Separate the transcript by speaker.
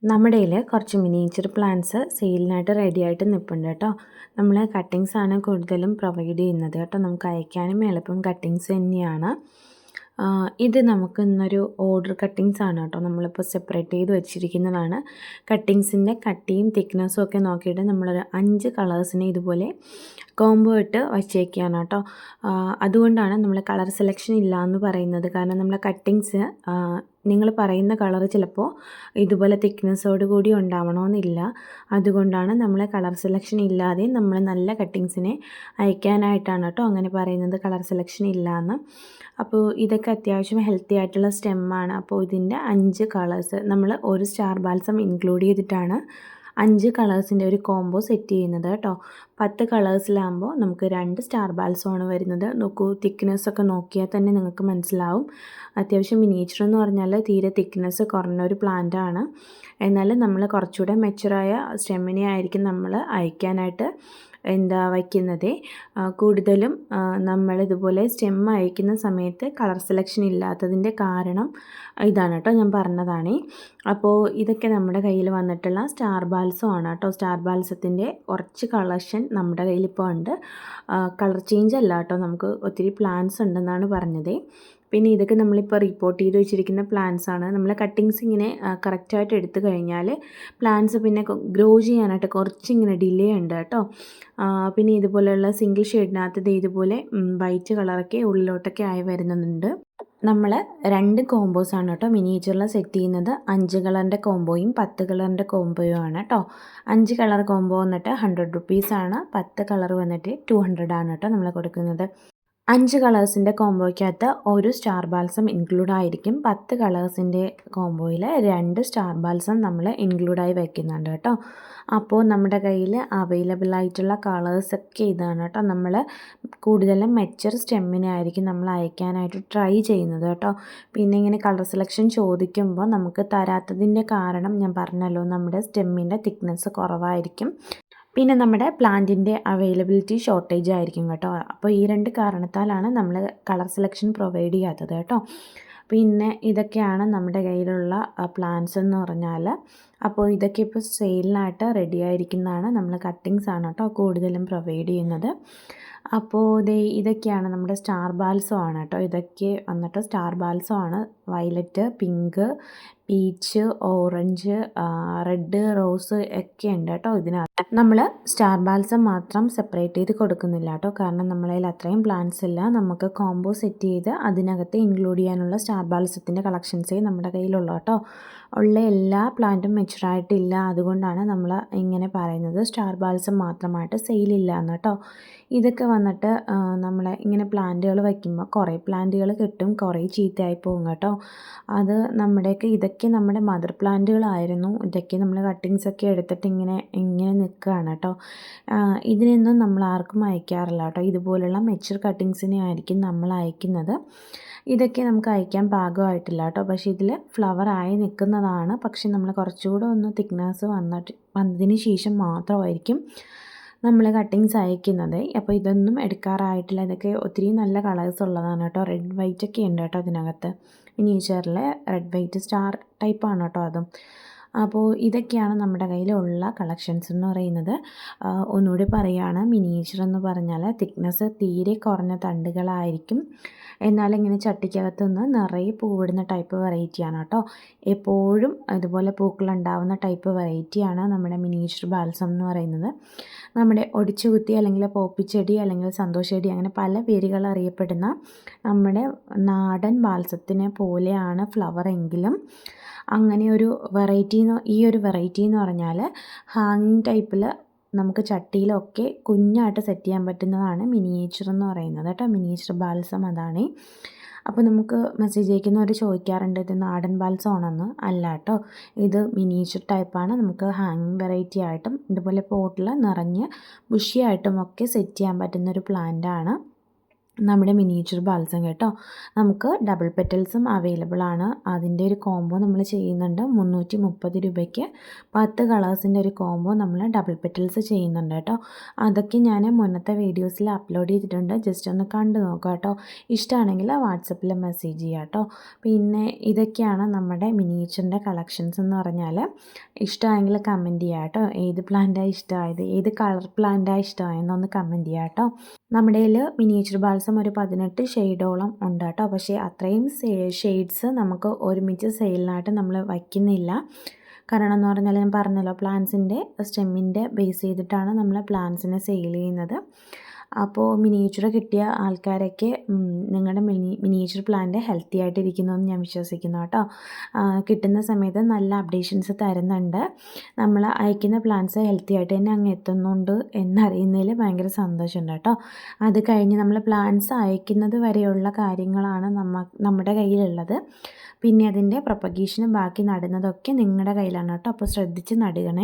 Speaker 1: നമ്മുടെ കയ്യിൽ കുറച്ച് മിനിയേച്ചർ പ്ലാന്റ്സ് സെയിലിനായിട്ട് റെഡി ആയിട്ട് നിൽപ്പുണ്ട് കേട്ടോ. നമ്മൾ കട്ടിങ്സ് ആണ് കൂടുതലും പ്രൊവൈഡ് ചെയ്യുന്നത് കേട്ടോ. നമുക്ക് അയക്കാനും എളുപ്പം കട്ടിങ്സ് തന്നെയാണ്. ഇത് നമുക്ക് ഇന്നൊരു ഓർഡർ കട്ടിങ്സ് ആണ് കേട്ടോ. നമ്മളിപ്പോൾ സെപ്പറേറ്റ് ചെയ്ത് വെച്ചിരിക്കുന്നതാണ്. കട്ടിങ്സിൻ്റെ കട്ടിയും തിക്നെസ്സും ഒക്കെ നോക്കിയിട്ട് നമ്മളൊരു 5 കളേഴ്സിനെ ഇതുപോലെ കോംബോ ഇട്ട് വച്ചേക്കുകയാണ് കേട്ടോ. അതുകൊണ്ടാണ് നമ്മൾ കളർ സെലക്ഷൻ ഇല്ല എന്ന് പറയുന്നത്. കാരണം നമ്മളെ കട്ടിങ്സ് നിങ്ങൾ പറയുന്ന കളർ ചിലപ്പോൾ ഇതുപോലെ തിക്നെസ്സോട് കൂടി ഉണ്ടാവണമെന്നില്ല. അതുകൊണ്ടാണ് നമ്മൾ കളർ സെലക്ഷൻ ഇല്ലാതെ നമ്മൾ നല്ല കട്ടിങ്സിനെ അയക്കാനായിട്ടാണ് കേട്ടോ അങ്ങനെ പറയുന്നത്, കളർ സെലക്ഷൻ ഇല്ലയെന്ന്. അപ്പോൾ ഇതൊക്കെ അത്യാവശ്യം ഹെൽത്തി ആയിട്ടുള്ള സ്റ്റെമ്മാണ്. അപ്പോൾ ഇതിൻ്റെ 5 കളേഴ്സ് നമ്മൾ ഒരു സ്റ്റാർ ബാൽസം ഇൻക്ലൂഡ് ചെയ്തിട്ടാണ് 5 കളേഴ്സിൻ്റെ ഒരു കോംബോ സെറ്റ് ചെയ്യുന്നത് കേട്ടോ. 10 കളേഴ്സിലാകുമ്പോൾ നമുക്ക് 2 സ്റ്റാർ ബാൽസമാണ് വരുന്നത്. നോക്കൂ, തിക്നെസ്സൊക്കെ നോക്കിയാൽ തന്നെ നിങ്ങൾക്ക് മനസ്സിലാവും. അത്യാവശ്യം മിനിയേച്ചർ എന്ന് പറഞ്ഞാൽ തീരെ തിക്നെസ് കുറഞ്ഞ ഒരു പ്ലാന്റാണ്. എന്നാൽ നമ്മൾ കുറച്ചുകൂടെ മെച്ചുറായ സ്റ്റെമ്മിനെ ആയിരിക്കും നമ്മൾ അയക്കാനായിട്ട് വയ്ക്കുന്നത്. കൂടുതലും നമ്മളിതുപോലെ സ്റ്റെം അയക്കുന്ന സമയത്ത് കളർ സെലക്ഷൻ ഇല്ലാത്തതിൻ്റെ കാരണം ഇതാണ് കേട്ടോ, ഞാൻ പറഞ്ഞതാണ്. അപ്പോൾ ഇതൊക്കെ നമ്മുടെ കയ്യിൽ വന്നിട്ടുള്ള സ്റ്റാർ ബാൽസം ആണ് കേട്ടോ. സ്റ്റാർ ബാൽസത്തിൻ്റെ കുറച്ച് കളക്ഷൻ നമ്മുടെ കയ്യിലിപ്പോൾ ഉണ്ട്. കളർ ചേഞ്ച് അല്ല കേട്ടോ, നമുക്ക് ഒത്തിരി പ്ലാന്റ്സ് ഉണ്ടെന്നാണ് പറഞ്ഞത്. പിന്നെ ഇതൊക്കെ നമ്മളിപ്പോൾ റിപ്പോർട്ട് ചെയ്ത് വെച്ചിരിക്കുന്ന പ്ലാന്റ്സ് ആണ്. നമ്മൾ കട്ടിങ്സ് ഇങ്ങനെ കറക്റ്റായിട്ട് എടുത്തു കഴിഞ്ഞാൽ പ്ലാന്റ്സ് പിന്നെ ഗ്രോ ചെയ്യാനായിട്ട് കുറച്ചിങ്ങനെ ഡിലേ ഉണ്ട് കേട്ടോ. പിന്നെ ഇതുപോലെയുള്ള സിംഗിൾ ഷെയ്ഡിനകത്ത് ഇതുപോലെ വൈറ്റ് കളറൊക്കെ ഉള്ളിലോട്ടൊക്കെ ആയി വരുന്നുണ്ട്. നമ്മൾ 2 കോംബോസാണ് കേട്ടോ മിനിയേച്ചറിൽ സെറ്റ് ചെയ്യുന്നത്. 5 കളറിൻ്റെ കോംബോയും 10 കളറിൻ്റെ കോംബോയും ആണ് കേട്ടോ. 5 കളർ കോംബോ വന്നിട്ട് 100 റുപ്പീസാണ്. 10 കളർ വന്നിട്ട് 200 ആണ് കേട്ടോ നമ്മൾ കൊടുക്കുന്നത്. 5 കളേഴ്സിൻ്റെ കോംബോയ്ക്കകത്ത് ഒരു സ്റ്റാർ ബാൽസം ഇൻക്ലൂഡ് ആയിരിക്കും. 10 കളേഴ്സിൻ്റെ കോംബോയിൽ 2 സ്റ്റാർ ബാൽസം നമ്മൾ ഇൻക്ലൂഡായി വയ്ക്കുന്നുണ്ട് കേട്ടോ. അപ്പോൾ നമ്മുടെ കയ്യിൽ അവൈലബിൾ ആയിട്ടുള്ള കളേഴ്സൊക്കെ ഇതാണ് കേട്ടോ. നമ്മൾ കൂടുതലും മെച്ചർ സ്റ്റെമ്മിനെ ആയിരിക്കും നമ്മൾ അയക്കാനായിട്ട് ട്രൈ ചെയ്യുന്നത് കേട്ടോ. പിന്നെ ഇങ്ങനെ കളർ സെലക്ഷൻ ചോദിക്കുമ്പോൾ നമുക്ക് തരാത്തതിൻ്റെ കാരണം ഞാൻ പറഞ്ഞല്ലോ, നമ്മുടെ സ്റ്റെമ്മിൻ്റെ തിക്നെസ് കുറവായിരിക്കും. പിന്നെ നമ്മുടെ പ്ലാന്റിൻ്റെ അവൈലബിലിറ്റി ഷോർട്ടേജ് ആയിരിക്കും കേട്ടോ. അപ്പോൾ ഈ 2 കാരണത്താലാണ് നമ്മൾ കളർ സെലക്ഷൻ പ്രൊവൈഡ് ചെയ്യാത്തത് കേട്ടോ. പിന്നെ ഇതൊക്കെയാണ് നമ്മുടെ കയ്യിലുള്ള പ്ലാന്റ്സ് എന്ന് പറഞ്ഞാൽ. അപ്പോൾ ഇതൊക്കെ ഇപ്പോൾ സെയിലിനായിട്ട് റെഡി ആയിരിക്കുന്നതാണ്. നമ്മൾ കട്ടിങ്സ് ആണ് കേട്ടോ കൂടുതലും പ്രൊവൈഡ് ചെയ്യുന്നത്. അപ്പോൾ ഇതൊക്കെയാണ് നമ്മുടെ സ്റ്റാർ ബാൽസം ആണ് കേട്ടോ. ഇതൊക്കെ വന്നിട്ട് സ്റ്റാർ ബാൽസം ആണ്. Violet, pink, peach, orange, red, rose ഒക്കെ ഉണ്ട് കേട്ടോ ഇതിനകത്ത്. നമ്മൾ സ്റ്റാർ ബാൽസം മാത്രം സെപ്പറേറ്റ് ചെയ്ത് കൊടുക്കുന്നില്ല കേട്ടോ. കാരണം നമ്മളതിൽ അത്രയും പ്ലാന്റ്സ് ഇല്ല. നമുക്ക് കോംബോ സെറ്റ് ചെയ്ത് അതിനകത്ത് ഇൻക്ലൂഡ് ചെയ്യാനുള്ള സ്റ്റാർ ബാൽസത്തിൻ്റെ കളക്ഷൻസേ നമ്മുടെ കയ്യിലുള്ളൂ കേട്ടോ. ഉള്ള എല്ലാ പ്ലാന്റും മെച്ചുറായിട്ടില്ല. അതുകൊണ്ടാണ് നമ്മൾ ഇങ്ങനെ പറയുന്നത് സ്റ്റാർ ബാൽസം മാത്രമായിട്ട് സെയിലില്ല എന്ന് കേട്ടോ. ഇതൊക്കെ വന്നിട്ട് നമ്മൾ ഇങ്ങനെ പ്ലാന്റുകൾ വയ്ക്കുമ്പോൾ കുറേ പ്ലാന്റുകൾ കിട്ടും, കുറേ ചീത്തയായി പോകും കേട്ടോ. അത് ഇതൊക്കെ നമ്മുടെ മദർ പ്ലാന്റുകളായിരുന്നു. ഇതൊക്കെ നമ്മൾ കട്ടിങ്സൊക്കെ എടുത്തിട്ട് ഇങ്ങനെ നിൽക്കുകയാണ് കേട്ടോ. ഇതിനൊന്നും നമ്മൾ ആർക്കും അയക്കാറില്ല കേട്ടോ. ഇതുപോലുള്ള മെച്ചർ കട്ടിങ്സിനെ ആയിരിക്കും നമ്മൾ അയക്കുന്നത്. ഇതൊക്കെ നമുക്ക് അയക്കാൻ പാകമായിട്ടില്ല കേട്ടോ. പക്ഷേ ഇതിൽ ഫ്ലവറായി നിൽക്കുന്നതാണ്. പക്ഷേ നമ്മൾ കുറച്ചുകൂടെ ഒന്ന് തിക്നെസ് വന്നതിന് ശേഷം മാത്രമായിരിക്കും നമ്മൾ കട്ടിങ്സ് അയക്കുന്നത്. അപ്പോൾ ഇതൊന്നും എടുക്കാറായിട്ടില്ല. ഇതൊക്കെ ഒത്തിരി നല്ല കളേഴ്സ് ഉള്ളതാണ് കേട്ടോ. റെഡ് വൈറ്റ് ഒക്കെ ഉണ്ട് കേട്ടോ ഇതിനകത്ത്. മിനിയേച്ചറിൽ റെഡ് വൈറ്റ് സ്റ്റാർ ടൈപ്പാണ് കേട്ടോ അതും. അപ്പോൾ ഇതൊക്കെയാണ് നമ്മുടെ കയ്യിലുള്ള കളക്ഷൻസ് എന്ന് പറയുന്നത്. ഒന്നുകൂടി പറയുകയാണ്, മിനിയേച്ചർ എന്ന് പറഞ്ഞാൽ തിക്നെസ് തീരെ കുറഞ്ഞ തണ്ടുകളായിരിക്കും. എന്നാൽ ഇങ്ങനെ ചട്ടിക്കകത്ത് നിന്ന് നിറയെ പൂവിടുന്ന ടൈപ്പ് വെറൈറ്റിയാണ് കേട്ടോ. എപ്പോഴും ഇതുപോലെ പൂക്കളുണ്ടാവുന്ന ടൈപ്പ് വെറൈറ്റിയാണ് നമ്മുടെ മിനിയേച്ചർ ബാൽസം എന്ന് പറയുന്നത്. നമ്മുടെ ഒടിച്ചുകുത്തി അല്ലെങ്കിൽ പോപ്പിച്ചെടി അല്ലെങ്കിൽ സന്തോഷച്ചെടി അങ്ങനെ പല പേരുകൾ അറിയപ്പെടുന്ന നമ്മുടെ നാടൻ ബാൽസത്തിനെ പോലെയാണ് ഫ്ലവർ എങ്കിലും അങ്ങനെ ഒരു ഈ ഒരു വെറൈറ്റി എന്ന് പറഞ്ഞാൽ ഹാങ്ങിങ് ടൈപ്പിൽ നമുക്ക് ചട്ടിയിലൊക്കെ കുഞ്ഞായിട്ട് സെറ്റ് ചെയ്യാൻ പറ്റുന്നതാണ് മിനിയേച്ചർ എന്ന് പറയുന്നത് കേട്ടോ. മിനിയേച്ചർ ബാൽസം അതാണ്. അപ്പോൾ നമുക്ക് മെസ്സേജ് അയക്കുന്നവർ ചോദിക്കാറുണ്ട് ഇത് നാടൻ ബാൽസം ആണെന്ന്. അല്ല കേട്ടോ, ഇത് മിനിയേച്ചർ ടൈപ്പാണ്. നമുക്ക് ഹാങ്ങിങ് വെറൈറ്റി ആയിട്ടും ഇതുപോലെ പോട്ടിൽ നിറഞ്ഞ് ബുഷിയായിട്ടും ഒക്കെ സെറ്റ് ചെയ്യാൻ പറ്റുന്നൊരു പ്ലാന്റാണ്. നമ്മുടെ മിനിയേച്ചർ ബാൽസം കേട്ടോ. നമുക്ക് ഡബിൾ പെറ്റൽസും അവൈലബിൾ ആണ്. അതിൻ്റെ ഒരു കോംബോ നമ്മൾ ചെയ്യുന്നുണ്ട്. 330 രൂപയ്ക്ക് 10 കളേഴ്സിൻ്റെ ഒരു കോംബോ നമ്മൾ ഡബിൾ പെറ്റൽസ് ചെയ്യുന്നുണ്ട് കേട്ടോ. അതൊക്കെ ഞാൻ മുന്നത്തെ വീഡിയോസിൽ അപ്ലോഡ് ചെയ്തിട്ടുണ്ട്. ജസ്റ്റ് ഒന്ന് കണ്ടു നോക്കാം കേട്ടോ. ഇഷ്ടമാണെങ്കിൽ വാട്സപ്പിൽ മെസ്സേജ് ചെയ്യാം കേട്ടോ. പിന്നെ ഇതൊക്കെയാണ് നമ്മുടെ മിനിയേച്ചറിൻ്റെ കളക്ഷൻസ് എന്ന് പറഞ്ഞാൽ. ഇഷ്ടമായെങ്കിൽ കമൻറ്റ് ചെയ്യാം കേട്ടോ. ഏത് പ്ലാന്റാണ് ഇഷ്ടമായത്, ഏത് കളർ പ്ലാന്റാണ് ഇഷ്ടമായെന്നൊന്ന് കമൻറ്റ് ചെയ്യാം കേട്ടോ. നമ്മുടെ കയ്യിൽ മിനിയേച്ചർ ബാൽസം ഒരു 18 ഷെയ്ഡോളം ഉണ്ട് കേട്ടോ. പക്ഷേ അത്രയും ഷെയ്ഡ്സ് നമുക്ക് ഒരുമിച്ച് സെയിലിനായിട്ട് നമ്മൾ വയ്ക്കുന്നില്ല. കാരണം എന്ന് പറഞ്ഞാൽ ഞാൻ പറഞ്ഞല്ലോ, പ്ലാന്റ്സിൻ്റെ സ്റ്റെമ്മിൻ്റെ ബേസ് ചെയ്തിട്ടാണ് നമ്മൾ പ്ലാന്റ്സിനെ സെയിൽ ചെയ്യുന്നത്. അപ്പോൾ മിനിയേച്ചർ കിട്ടിയ ആൾക്കാരൊക്കെ നിങ്ങളുടെ മിനിയേച്ചർ പ്ലാന്റ് ഹെൽത്തി ആയിട്ടിരിക്കുന്നു എന്ന് ഞാൻ വിശ്വസിക്കുന്നു കേട്ടോ. കിട്ടുന്ന സമയത്ത് നല്ല അപ്ഡേഷൻസ് തരുന്നുണ്ട്. നമ്മൾ അയക്കുന്ന പ്ലാന്റ്സ് ഹെൽത്തി ആയിട്ട് തന്നെ അങ്ങ് എത്തുന്നുണ്ട് എന്നറിയുന്നതിൽ ഭയങ്കര സന്തോഷമുണ്ട് കേട്ടോ. അത് കഴിഞ്ഞ് നമ്മൾ പ്ലാന്റ്സ് അയക്കുന്നത് വരെയുള്ള കാര്യങ്ങളാണ് നമ്മുടെ കയ്യിലുള്ളത്. പിന്നെ അതിൻ്റെ പ്രൊപ്പഗേഷനും ബാക്കി നടുന്നതൊക്കെ നിങ്ങളുടെ കയ്യിലാണ് കേട്ടോ. അപ്പോൾ ശ്രദ്ധിച്ച് നടുകണേ.